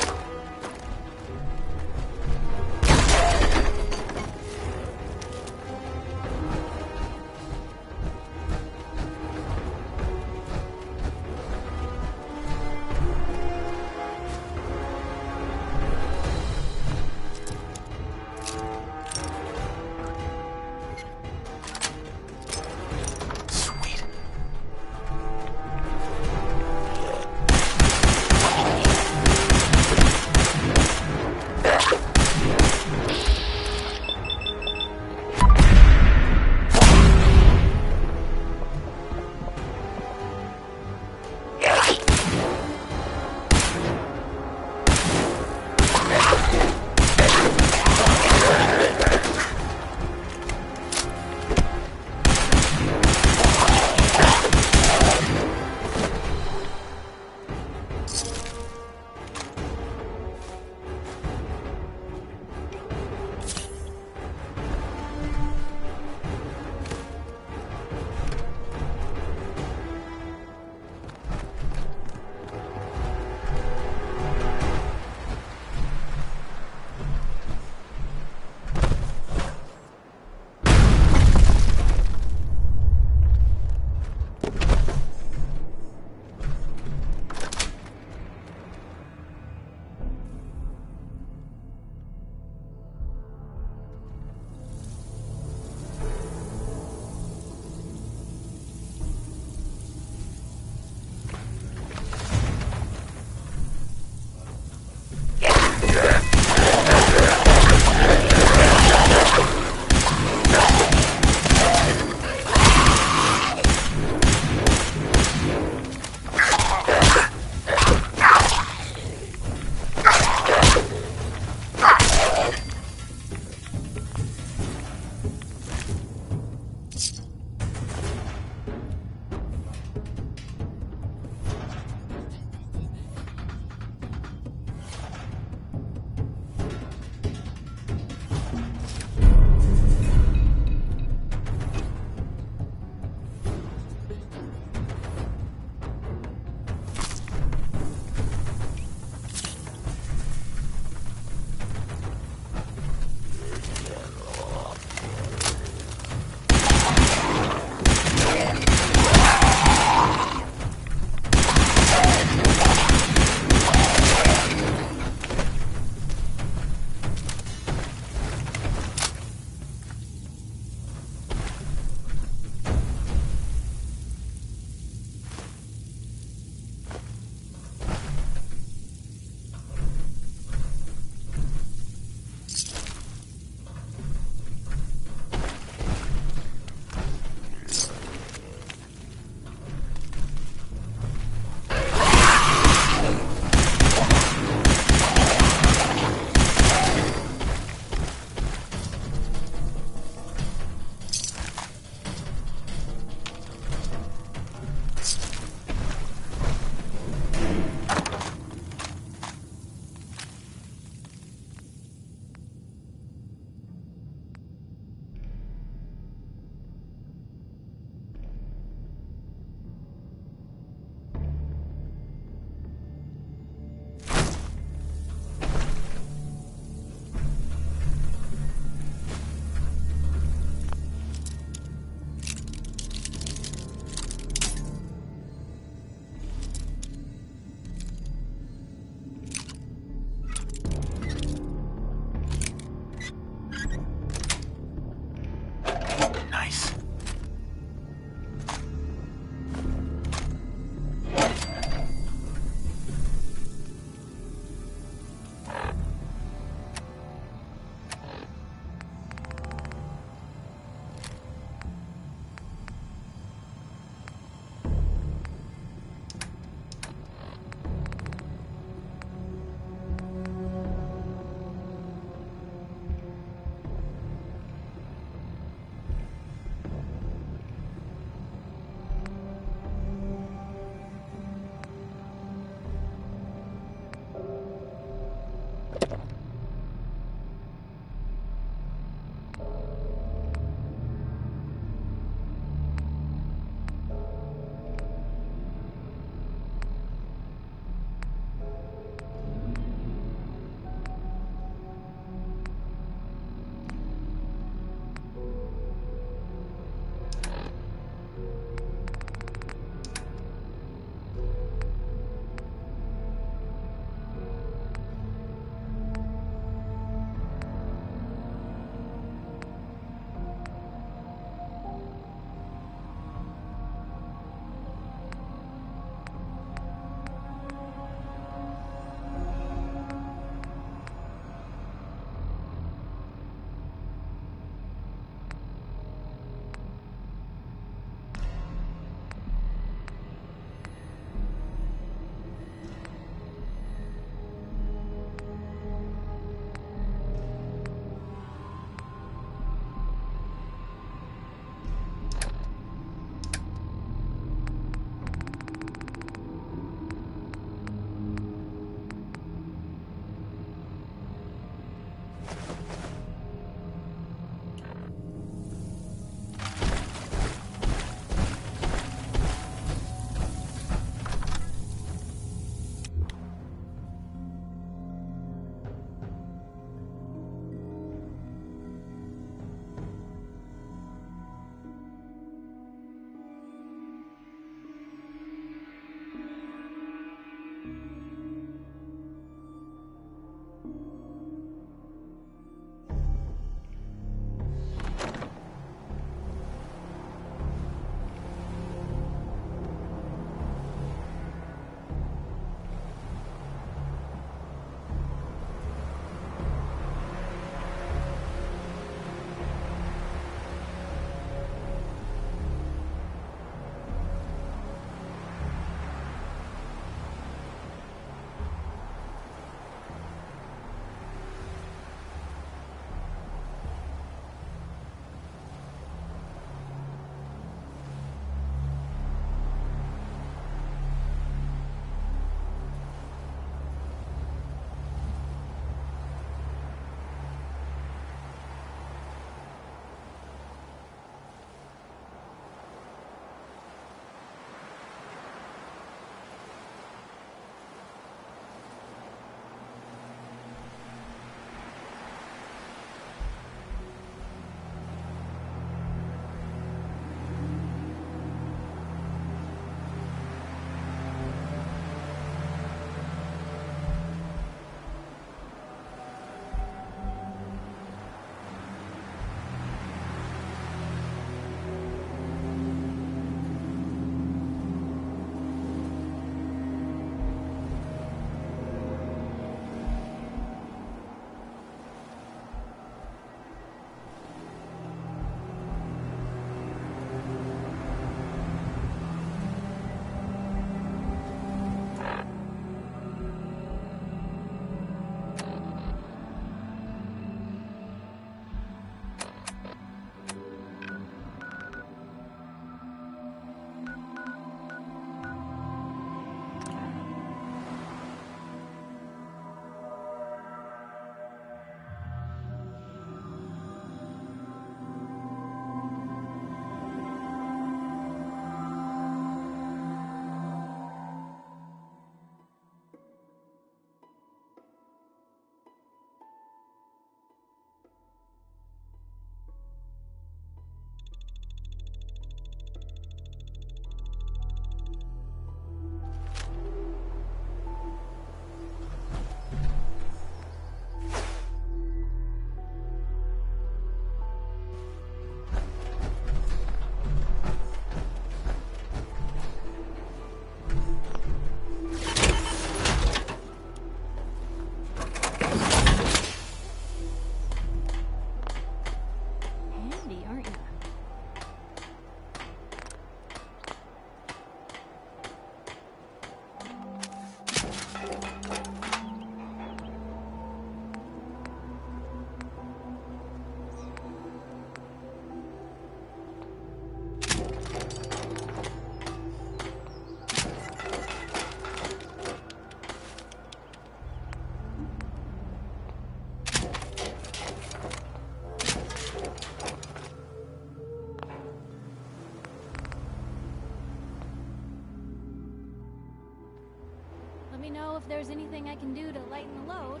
me know if there's anything I can do to lighten the load.